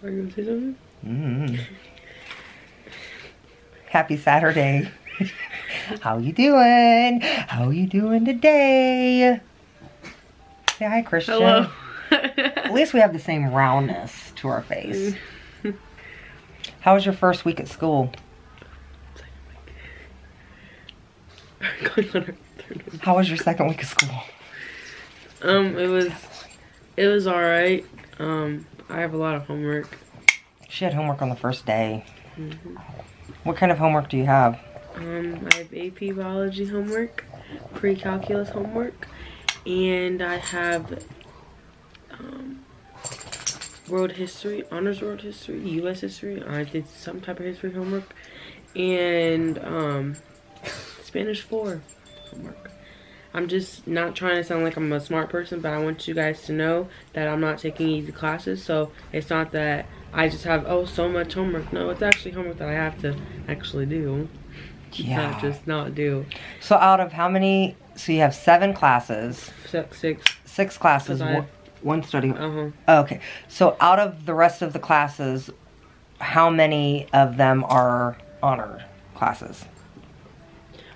Are you gonna say something? Happy Saturday. How you doing? How you doing today? Say hi, Christian. Hello. At least we have the same roundness to our face. How was your first week at school? How was your second week of school? It was alright. I have a lot of homework. She had homework on the first day. What kind of homework do you have? I have AP biology homework, pre-calculus homework, and I have world history, honors world history, US history. I did some type of history homework, and Spanish 4 homework. I'm just not trying to sound like I'm a smart person, but I want you guys to know that I'm not taking easy classes, so it's not that I just have, oh, so much homework. No, it's actually homework that I have to actually do. Yeah. Not just not do. So out of how many, so you have 7 classes. 6. 6 classes, one study. Okay. So out of the rest of the classes, how many of them are honor classes?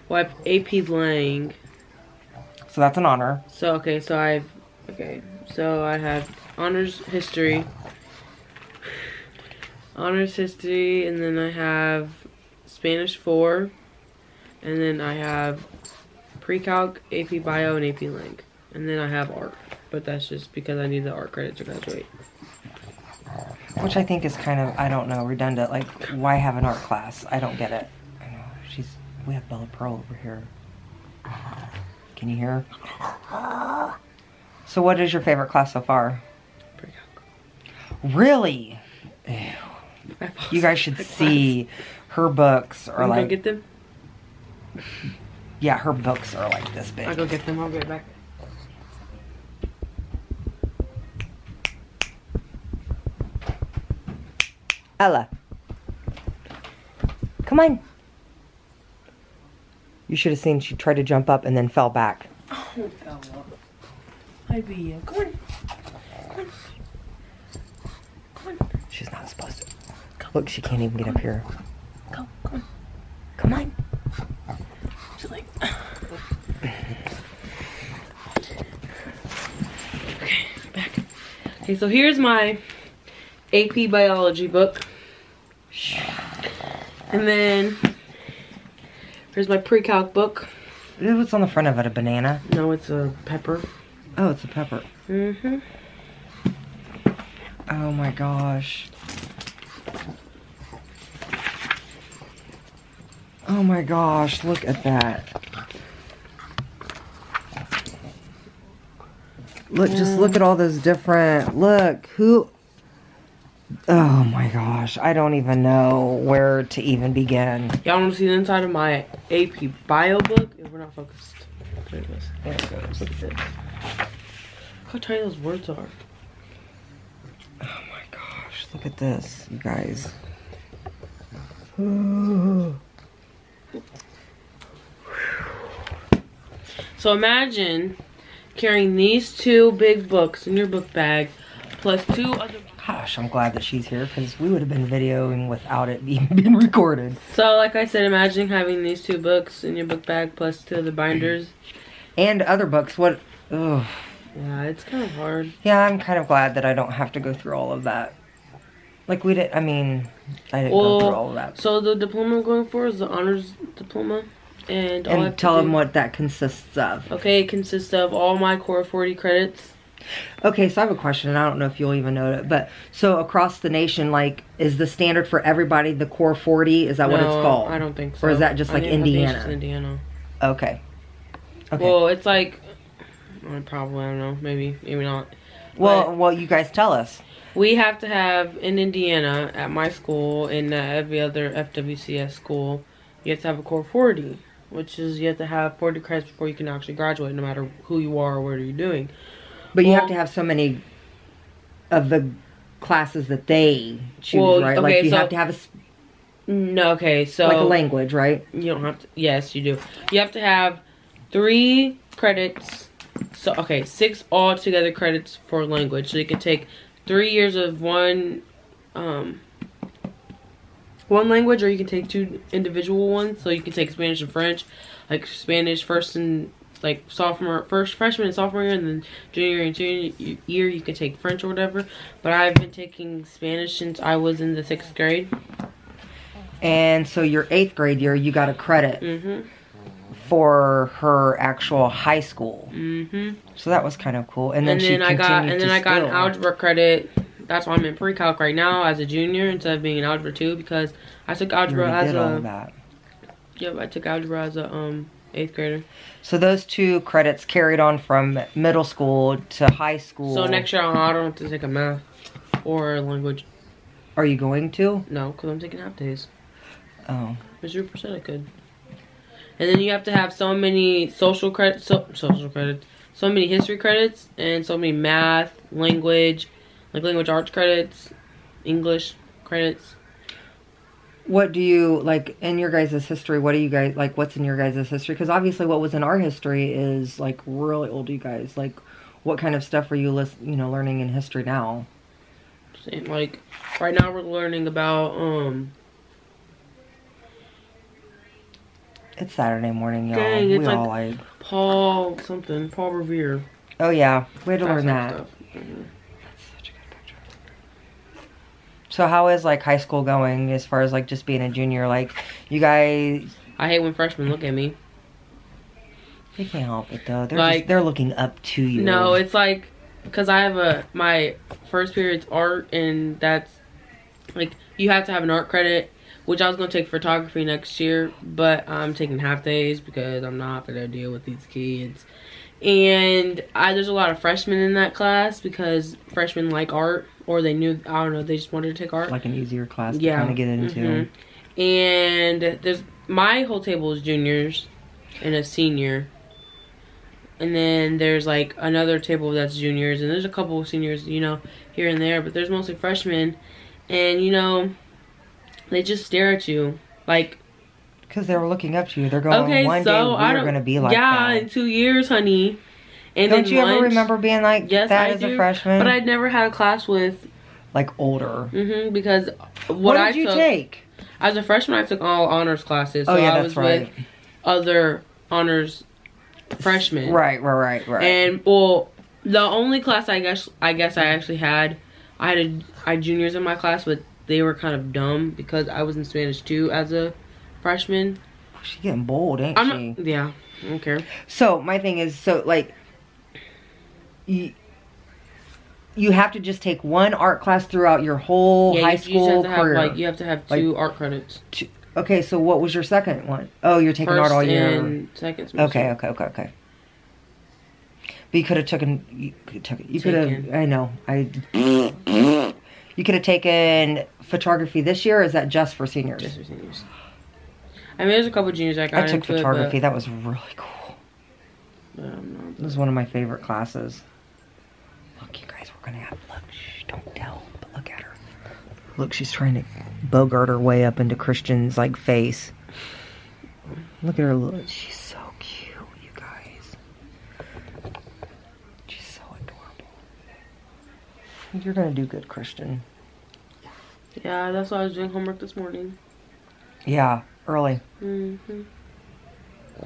Well, I have AP Lang. So that's an honor. So, so I have honors history, and then I have Spanish 4, and then I have pre-calc, AP Bio, and AP Lang. And then I have art, but that's just because I need the art credit to graduate. Which I think is kind of, I don't know, redundant. Like, why have an art class? I don't get it. I know, we have Bella Pearl over here. Can you hear her? So what is your favorite class so far? Pre-calc. Really? Ew. You guys should see her books are like... Get them? Yeah, her books are like this big. I'll go get them. I'll get back. Ella. Come on. You should have seen she tried to jump up and then fell back. Oh, fell up. Hi, Bea. Come on. Come on. Come on. She's not supposed to. Look, she can't even get up here. Come on. Come on. She's like... Okay, back. Okay, so here's my AP biology book. And then here's my pre-calc book. What's on the front of it? A banana? No, it's a pepper. Oh, it's a pepper. Mm-hmm. Oh my gosh. Oh my gosh, look at that. Look, just look at all those different, look, who, oh my gosh, I don't even know where to even begin. Y'all want to see the inside of my AP bio book? If we're not focused. There it goes. There it goes. Look at this. Look how tiny those words are. Oh my gosh, look at this, you guys. So imagine carrying these 2 big books in your book bag, plus 2 other. Gosh, I'm glad that she's here because we would have been videoing without it even being recorded. So, like I said, imagine having these 2 books in your book bag plus 2 other binders. And other books, what, ugh. Yeah, it's kind of hard. Yeah, I'm kind of glad that I don't have to go through all of that. Like, I didn't go through all of that. So the diploma I'm going for is the honors diploma. And tell them what that consists of. Okay, it consists of all my core 40 credits. Okay, so I have a question, and I don't know if you'll even know it, but so across the nation, like, is the standard for everybody the core 40? Is that what it's called? I don't think so. Or is that just like Indiana? I think it's just Indiana. Okay. Okay. Well, it's like, probably, I don't know, maybe not. Well, you guys tell us. We have to have, in Indiana, at my school, and every other FWCS school, you have to have a core 40. Which is, you have to have 40 credits before you can actually graduate, no matter who you are or what you're doing. But you have to have so many of the classes that they choose, right? Okay, like, you have to have No, okay, so... like a language, right? You don't have to... Yes, you do. You have to have 3 credits. So, okay, 6 altogether credits for language. So you can take 3 years of one one language, or you can take 2 individual ones. So you can take Spanish and French, like Spanish first and like freshman and sophomore year, and then junior and senior year you can take French or whatever. But I've been taking Spanish since I was in the 6th grade. And so your 8th grade year, you got a credit for her actual high school. So that was kind of cool. And then I got an algebra credit. That's why I'm in pre-calc right now as a junior instead of being in algebra 2, because I took algebra as a I took algebra as a 8th grader. So those 2 credits carried on from middle school to high school. So next year I don't have to take a math or a language. Are you going to? No, because I'm taking half days. Oh. There's 0% I could. And then you have to have so many social credits, so many history credits, and so many math, language, like language arts credits, English credits. What do you, like, in your guys' history, what do you guys, like, what's in your guys' history? Because obviously what was in our history is, like, really old, you guys. Like, what kind of stuff are you, learning in history now? Same, like, right now we're learning about, It's Saturday morning, y'all. Dang, we it's all, like, Paul Revere. Oh, yeah. We had to learn that. Stuff. So how is, like, high school going as far as, like, just being a junior? Like, you guys... I hate when freshmen look at me. They can't help it, though. They're looking up to you. No, it's like... Because I have my first period's art, and that's... Like, you have to have an art credit, which I was going to take photography next year, but I'm taking half days because I'm not going to deal with these kids. And there's a lot of freshmen in that class because freshmen like art. Or they knew, I don't know, they just wanted to take art. Like an easier class to kind of get into. And my whole table is juniors and a senior. And then there's like another table that's juniors. And there's a couple of seniors, here and there. But there's mostly freshmen. And, they just stare at you. Like. Because they were looking up to you. They're going, okay, one day we're going to be like that. Yeah, in 2 years, honey. And don't you ever remember being like that as a freshman? But I'd never had a class with... Like older. Because what did you take? As a freshman, I took all honors classes. So yeah, that's right. With other honors freshmen. Right. And, well, the only class I guess I actually had, I had juniors in my class, but they were kind of dumb because I was in Spanish too as a freshman. She's getting bold, ain't she? Yeah, I don't care. So, my thing is, like... You have to just take one art class throughout your whole high school career. You have to have 2 art credits. Okay, so what was your second one? Oh, you're taking art all year. First and second semester. Okay. But you could have taken. You could have. I know. You could have taken photography this year. Or is that just for seniors? Just for seniors. I mean, there's a couple juniors I got into. I took photography. That was really cool. It was one of my favorite classes. Look, you guys, we're gonna have, look, shh, don't tell, but look at her. Look, she's trying to bogart her way up into Christian's, like, face. Look at her, look. She's so cute, you guys. She's so adorable. You're gonna do good, Christian. Yeah, that's why I was doing homework this morning. Yeah, early. I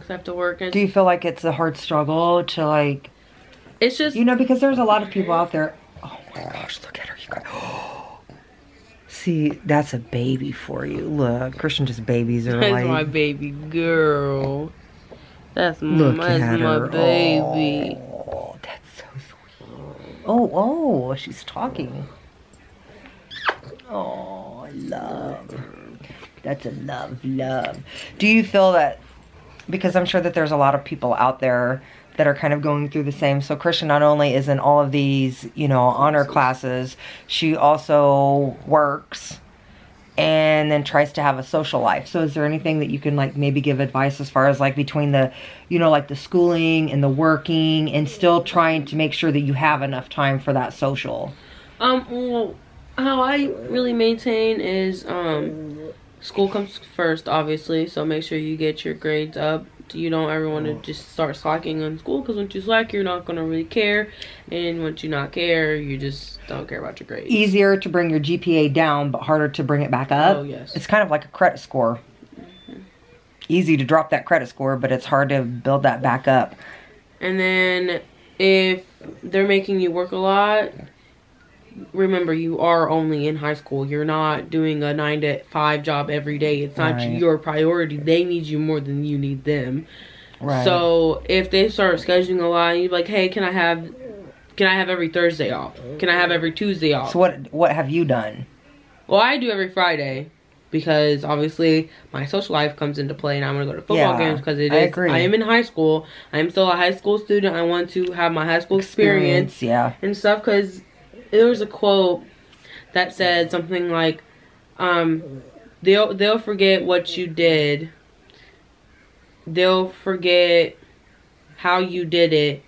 have to work. Do you feel like it's a hard struggle to, like... It's just... because there's a lot of people out there... Oh my gosh, look at her, you guys. See, that's a baby for you. Look, Christian just babies her. That's my baby girl. That's my baby. Oh, that's so sweet. Oh, she's talking. Oh, love. That's a love. Do you feel that... Because I'm sure that there's a lot of people out there that are kind of going through the same. So Christian not only is in all of these, honor classes, she also works and then tries to have a social life. So is there anything that you can, like, maybe give advice as far as, like, between the, like the schooling and the working and still trying to make sure that you have enough time for that social? Well, how I really maintain is, school comes first, obviously, so make sure you get your grades up you don't ever want to just start slacking on school, because once you slack, you're not going to really care, and once you not care, you just don't care about your grades. Easier to bring your GPA down, but harder to bring it back up. Oh, yes. It's kind of like a credit score. Easy to drop that credit score, but it's hard to build that back up. And then if they're making you work a lot, remember, you are only in high school. You're not doing a 9 to 5 job every day. It's not your priority. They need you more than you need them. Right. So if they start scheduling a lot, you're like, hey, can I have every Thursday off? Can I have every Tuesday off? So what have you done? Well, I do every Friday, because obviously my social life comes into play, and I'm gonna go to football games because I am in high school. I am still a high school student. I want to have my high school experience and stuff, because there was a quote that said something like, they'll forget what you did. They'll forget how you did it.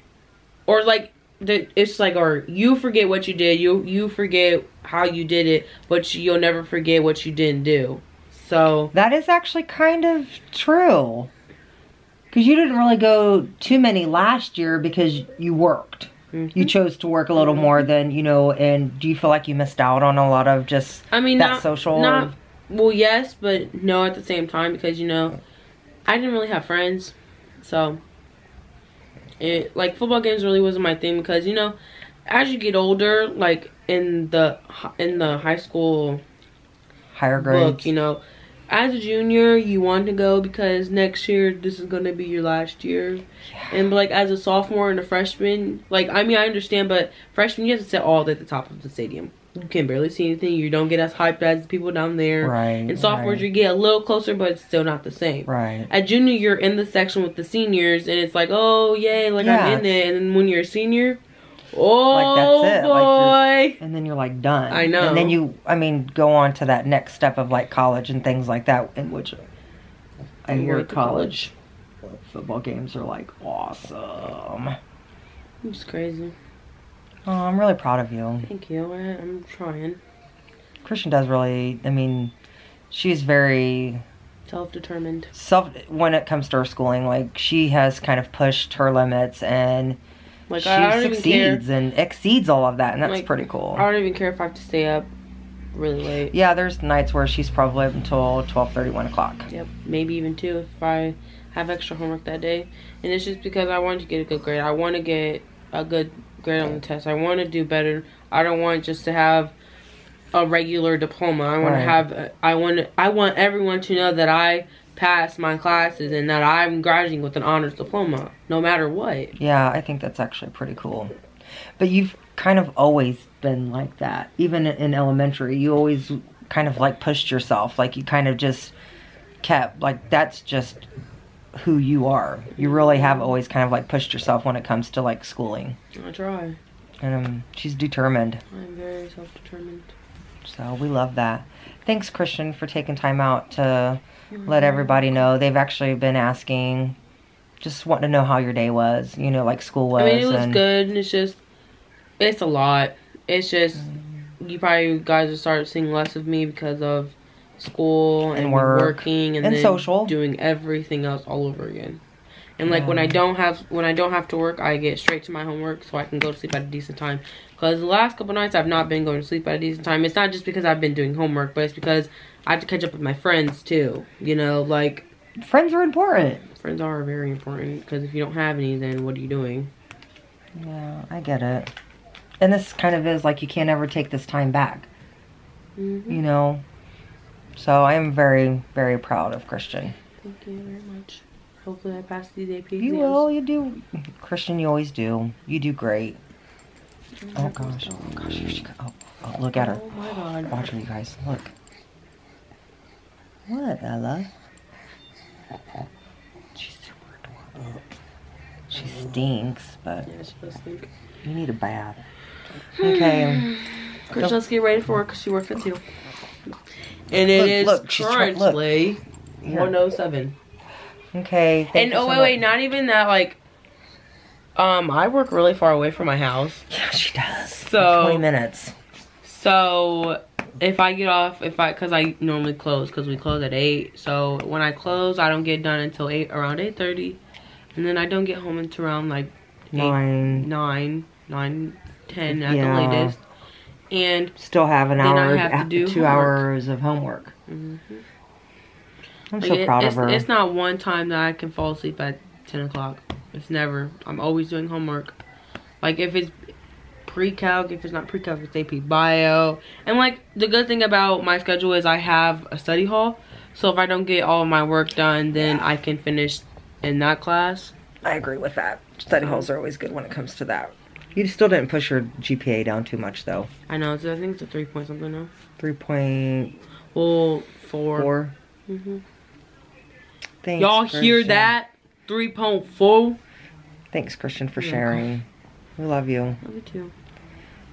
Or like, it's like, or you forget what you did. You forget how you did it, but you'll never forget what you didn't do. So that is actually kind of true. Because you didn't really go too many last year because you worked. You chose to work a little more than, you know, and do you feel like you missed out on a lot of just social? Well, yes, but no at the same time, because, you know, I didn't really have friends. So, like, football games really wasn't my thing, because, you know, as you get older, like, in the high school higher grades book, you know, as a junior, you want to go because next year, this is going to be your last year. Yeah. And, like, as a sophomore and a freshman, like, I mean, I understand, but freshman, you have to sit all at the top of the stadium. You can barely see anything. You don't get as hyped as the people down there. Right. And sophomores, you get a little closer, but it's still not the same. Right. At junior, you're in the section with the seniors, and it's like, oh, yay, like, I'm in it. And then when you're a senior, oh, like, that's it. Boy. Like, and then you're, like, done. I know. And then you, I mean, go on to that next step of, like, college and things like that, in which I hear college football games are, like, awesome. It's crazy. Oh, I'm really proud of you. Thank you. I'm trying. Christian does really, I mean, she's very self-determined. When it comes to her schooling, like, she has kind of pushed her limits, and like, she succeeds and exceeds all of that, and that's, like, pretty cool. I don't even care if I have to stay up really late. Yeah, there's nights where she's probably up until 12:30, 1 o'clock. Yep, maybe even 2 if I have extra homework that day. And it's just because I want to get a good grade. I want to get a good grade on the test. I want to do better. I don't want just to have a regular diploma. I want to have, I want everyone to know that I passed my classes and that I'm graduating with an honors diploma, no matter what. Yeah, I think that's actually pretty cool. But you've kind of always been like that. Even in elementary, you always kind of, like, pushed yourself. Like, you kind of just kept, like, that's just who you are. You really have always kind of, like, pushed yourself when it comes to, like, schooling. I try. And she's determined. I'm very self-determined. So we love that. Thanks, Christian, for taking time out to let everybody know. They've actually been asking, just wanting to know how your day was, you know, like school was. I mean, it was good. And it's a lot. It's just, you probably guys will start seeing less of me because of school and working and then social, doing everything else all over again. And like when I don't have to work, I get straight to my homework so I can go to sleep at a decent time. Because the last couple nights I've not been going to sleep at a decent time. It's not just because I've been doing homework, but it's because I have to catch up with my friends too. You know, like, friends are important. Friends are very important, because if you don't have any, then what are you doing? Yeah, I get it. And this kind of is like, you can't ever take this time back. You know? So I am very, very proud of Christian. Thank you very much. Hopefully I pass these AP exams. You will, you do. Christian, you always do. You do great. Oh gosh, oh gosh, here she goes. Oh, look at her. Oh my God. Watch her, you guys. Look. What, Ella? She's super adorable. She stinks, but yeah, she does stink. You need a bath. Okay. Christian, let's get ready for work because she works at 2. And it is currently 1:07. Okay. And oh wait, not even that. Like, I work really far away from my house. Yeah, she does. So 20 minutes. So if I get off, cause I normally close, cause we close at 8. So when I close, I don't get done until around 8:30, and then I don't get home until around like 9, 10 at the latest. And still have an hour, have to do 2 hours of homework. I'm so proud of her. It's not one time that I can fall asleep at 10 o'clock. It's never. I'm always doing homework. Like if it's pre-calc, if it's not pre-calc, it's AP Bio. And like the good thing about my schedule is I have a study hall. So if I don't get all of my work done, then I can finish in that class. I agree with that. Study halls are always good when it comes to that. You still didn't push your GPA down too much though. I know. I think it's a 3 point something now. 3.4. Well, 4. Thanks, y'all hear that? 3.4. Thanks, Christian, for sharing. We love you. Love you too.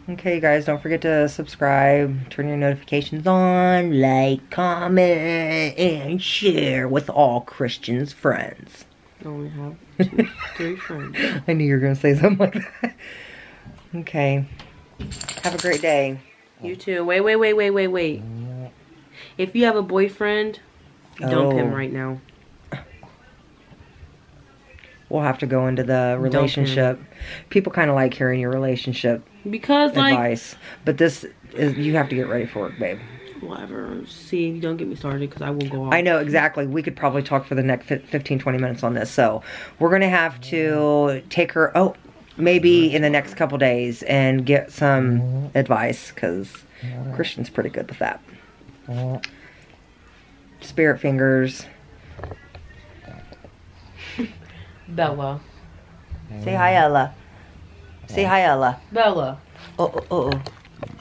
Okay, you guys, don't forget to subscribe, turn your notifications on, like, comment, and share with all Christian's friends. I only have 2, 3 friends. I knew you were going to say something like that. Okay. Have a great day. You too. Wait. If you have a boyfriend, dump him right now. We'll have to go into the relationship. People kind of like hearing your relationship because advice. But this is, you have to get ready for it, babe. Whatever. See, don't get me started because I will go off. I know, exactly. We could probably talk for the next 15, 20 minutes on this. So we're going to have to take her, maybe in the next couple days and get some advice because Christian's pretty good with that. Spirit fingers. Bella. Say hi, Ella. Say hi, Ella. Bella. Oh.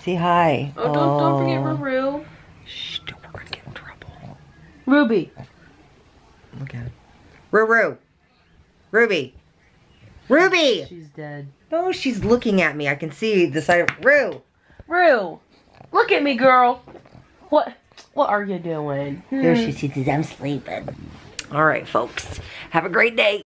Say hi. Oh, don't forget Ruru. Shh, we're gonna get in trouble. Ruby. Look at it. Ruru. Ruby. She's dead. No, she's looking at me. I can see the side of Rue. Look at me, girl. What are you doing? There she says, I'm sleeping. All right, folks. Have a great day.